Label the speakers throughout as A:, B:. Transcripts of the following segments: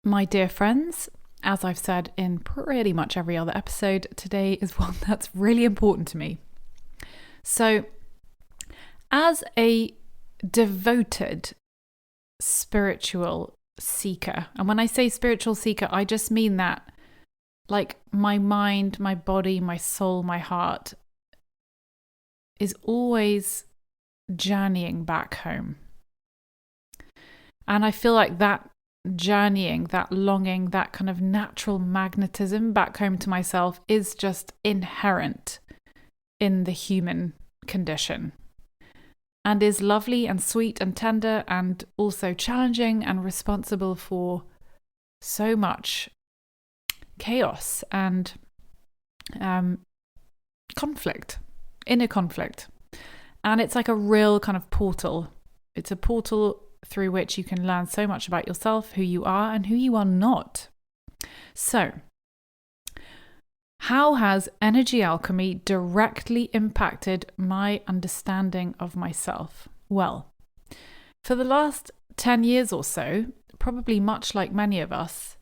A: My dear friends, as I've said in pretty much every other episode, today is one that's really important to me. So, as a devoted spiritual seeker, and when I say spiritual seeker, I just mean that like my mind, my body, my soul, my heart is always journeying back home. And I feel like that journeying, that longing, that kind of natural magnetism back home to myself is just inherent in the human condition and is lovely and sweet and tender and also challenging and responsible for so much chaos and conflict, inner conflict. And it's like a real kind of portal. It's a portal through which you can learn so much about yourself, who you are and who you are not. So, how has energy alchemy directly impacted my understanding of myself? Well, for the last 10 years or so, probably much like many of us,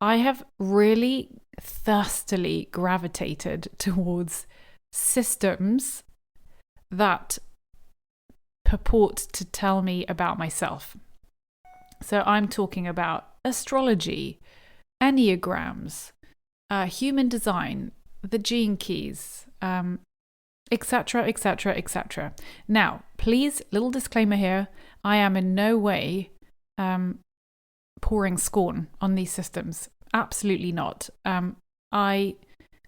A: I have really thirstily gravitated towards systems that purport to tell me about myself. So I'm talking about astrology, enneagrams, human design, the gene keys, etc., etc., etc. Now, please, little disclaimer here, I am in no way pouring scorn on these systems. Absolutely not. I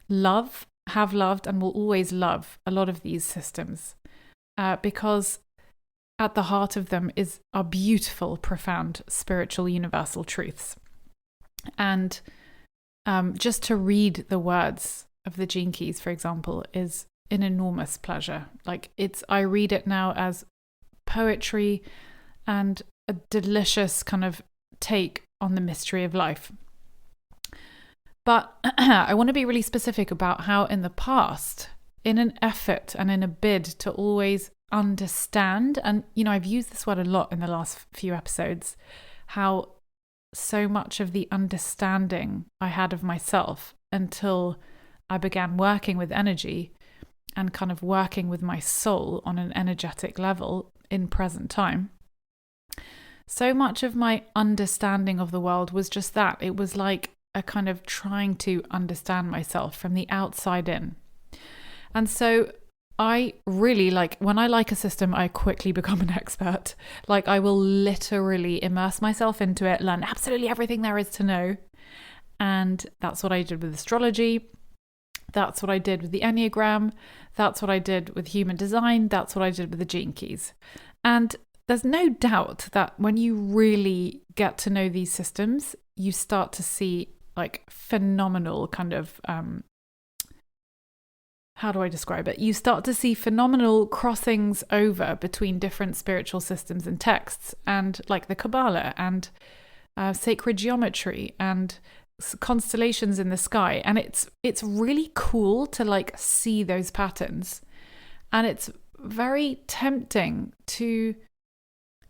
A: have loved, and will always love a lot of these systems because at the heart of them are beautiful, profound, spiritual, universal truths. And just to read the words of the gene keys, for example, is an enormous pleasure. I read it now as poetry and a delicious kind of take on the mystery of life. But I want to be really specific about how in the past, in an effort and in a bid to always understand, and I've used this word a lot in the last few episodes, how so much of the understanding I had of myself until I began working with energy and kind of working with my soul on an energetic level in present time. So much of my understanding of the world was just that. It was like a kind of trying to understand myself from the outside in. And so I really when I like a system, I quickly become an expert. I will literally immerse myself into it, learn absolutely everything there is to know. And that's what I did with astrology. That's what I did with the Enneagram. That's what I did with human design. That's what I did with the gene keys. And there's no doubt that when you really get to know these systems, you start to see phenomenal kind of how do I describe it? You start to see phenomenal crossings over between different spiritual systems and texts, and the Kabbalah and sacred geometry and constellations in the sky. And it's really cool to see those patterns. And it's very tempting to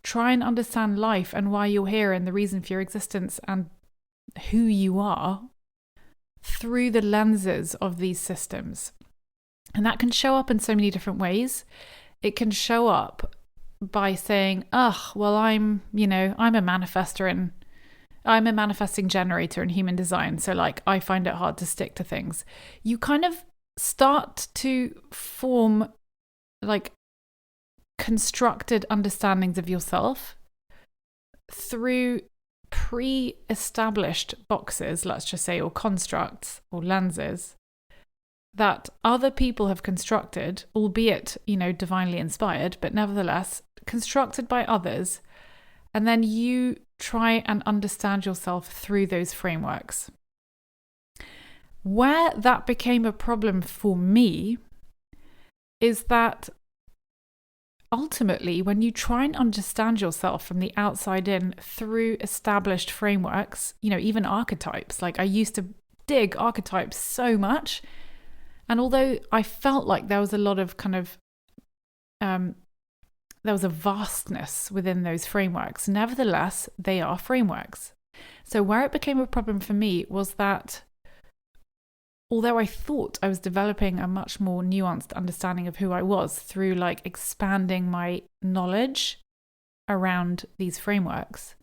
A: try and understand life and why you're here and the reason for your existence and who you are through the lenses of these systems. And that can show up in so many different ways. It can show up by saying, well, I'm a manifestor and I'm a manifesting generator in human design. So I find it hard to stick to things. You kind of start to form constructed understandings of yourself through pre-established boxes, let's just say, or constructs or lenses that other people have constructed, albeit, divinely inspired, but nevertheless constructed by others. And then you try and understand yourself through those frameworks. Where that became a problem for me is that ultimately, when you try and understand yourself from the outside in through established frameworks, even archetypes, I used to dig archetypes so much. And although I felt like there was a lot of kind of, there was a vastness within those frameworks, nevertheless, they are frameworks. So where it became a problem for me was that although I thought I was developing a much more nuanced understanding of who I was through like expanding my knowledge around these frameworks,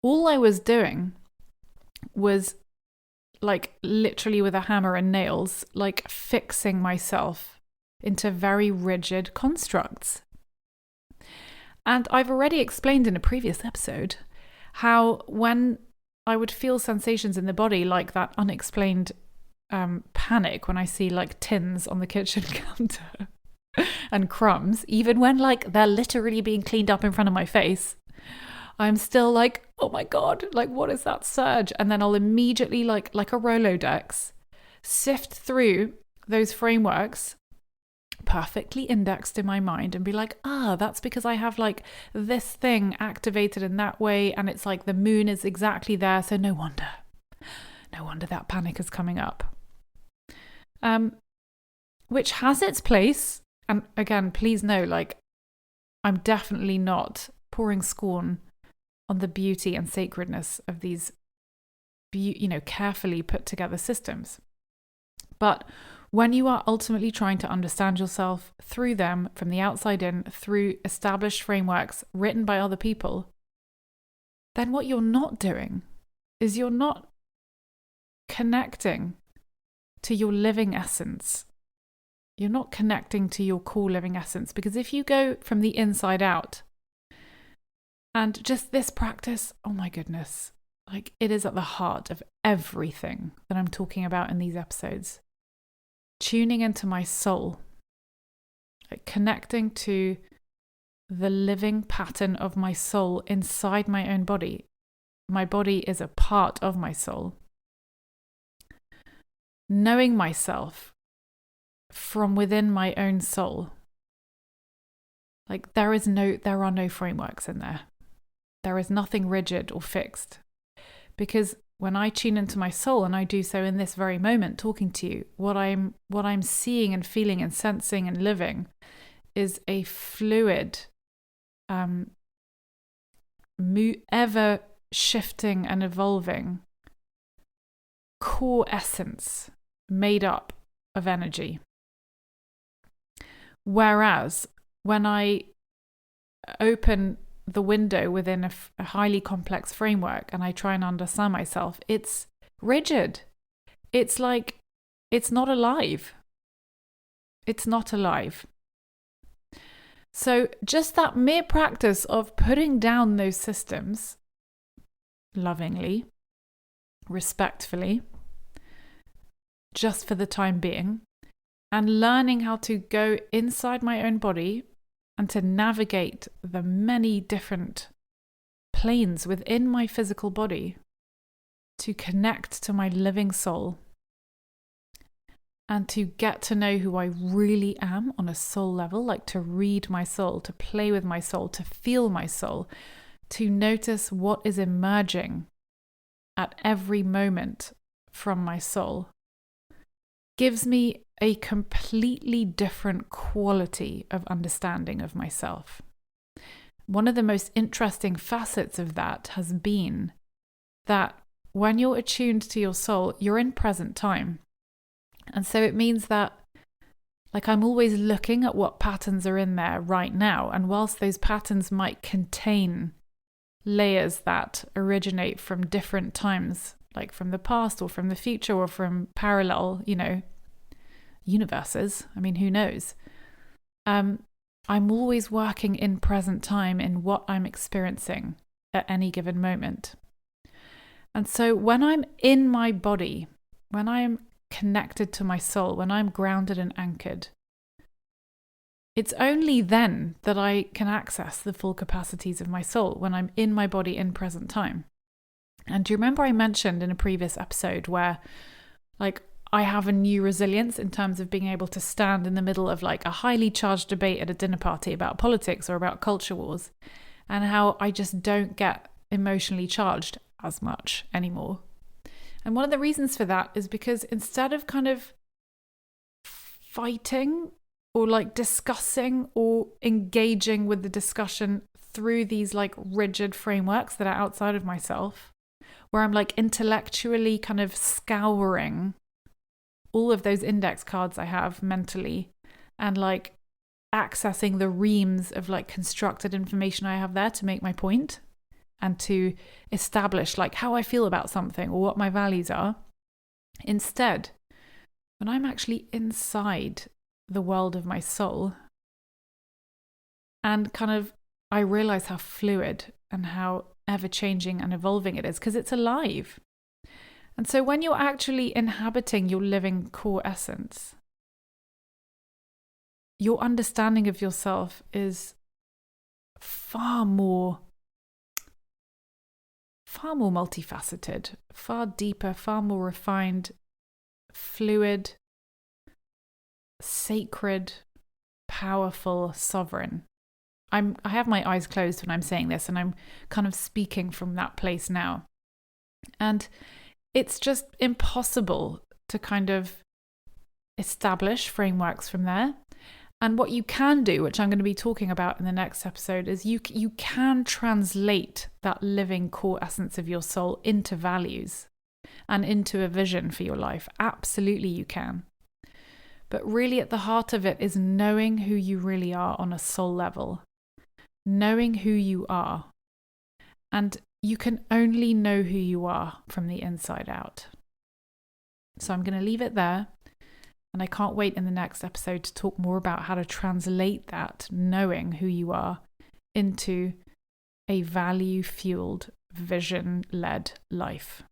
A: all I was doing was like literally with a hammer and nails, like fixing myself into very rigid constructs. And I've already explained in a previous episode how when I would feel sensations in the body like that unexplained panic when I see like tins on the kitchen counter and crumbs, even when like they're literally being cleaned up in front of my face, I'm still like, oh my God, like what is that surge? And then I'll immediately like a Rolodex, sift through those frameworks perfectly indexed in my mind and be like, that's because I have like this thing activated in that way. And it's like the moon is exactly there. So no wonder that panic is coming up. Which has its place. And again, please know, like, I'm definitely not pouring scorn on the beauty and sacredness of these, carefully put together systems. But when you are ultimately trying to understand yourself through them from the outside in, through established frameworks written by other people, then what you're not doing is you're not connecting to your living essence. You're not connecting to your core living essence, because if you go from the inside out, and just this practice, oh my goodness, like it is at the heart of everything that I'm talking about in these episodes. Tuning into my soul, like connecting to the living pattern of my soul inside my own body. My body is a part of my soul. Knowing myself from within my own soul. Like there are no frameworks in there. There is nothing rigid or fixed. Because when I tune into my soul, and I do so in this very moment talking to you, what I'm seeing and feeling and sensing and living is a fluid, ever shifting and evolving core essence made up of energy. Whereas when I open the window within a highly complex framework and I try and understand myself, it's rigid. It's like, it's not alive. It's not alive. So just that mere practice of putting down those systems lovingly, respectfully, just for the time being, and learning how to go inside my own body and to navigate the many different planes within my physical body to connect to my living soul and to get to know who I really am on a soul level, like to read my soul, to play with my soul, to feel my soul, to notice what is emerging at every moment from my soul, gives me a completely different quality of understanding of myself. One of the most interesting facets of that has been that when you're attuned to your soul, you're in present time. And so it means that, like, I'm always looking at what patterns are in there right now. And whilst those patterns might contain layers that originate from different times, like from the past or from the future or from parallel, universes. I mean, who knows? I'm always working in present time in what I'm experiencing at any given moment. And so when I'm in my body, when I'm connected to my soul, when I'm grounded and anchored, it's only then that I can access the full capacities of my soul, when I'm in my body in present time. And do you remember I mentioned in a previous episode where, like, I have a new resilience in terms of being able to stand in the middle of like a highly charged debate at a dinner party about politics or about culture wars, and how I just don't get emotionally charged as much anymore. And one of the reasons for that is because instead of kind of fighting or like discussing or engaging with the discussion through these like rigid frameworks that are outside of myself, where I'm like intellectually kind of scouring all of those index cards I have mentally and like accessing the reams of like constructed information I have there to make my point and to establish like how I feel about something or what my values are. Instead, when I'm actually inside the world of my soul and kind of I realize how fluid and how ever-changing and evolving it is because it's alive. And so when you're actually inhabiting your living core essence, your understanding of yourself is far more multifaceted, far deeper, far more refined, fluid, sacred, powerful, sovereign. I have my eyes closed when I'm saying this, and I'm kind of speaking from that place now. And it's just impossible to kind of establish frameworks from there. And what you can do, which I'm going to be talking about in the next episode, is you can translate that living core essence of your soul into values and into a vision for your life. Absolutely you can. But really at the heart of it is knowing who you really are on a soul level. Knowing who you are. And you can only know who you are from the inside out. So I'm going to leave it there. And I can't wait in the next episode to talk more about how to translate that, knowing who you are, into a value-fueled, vision-led life.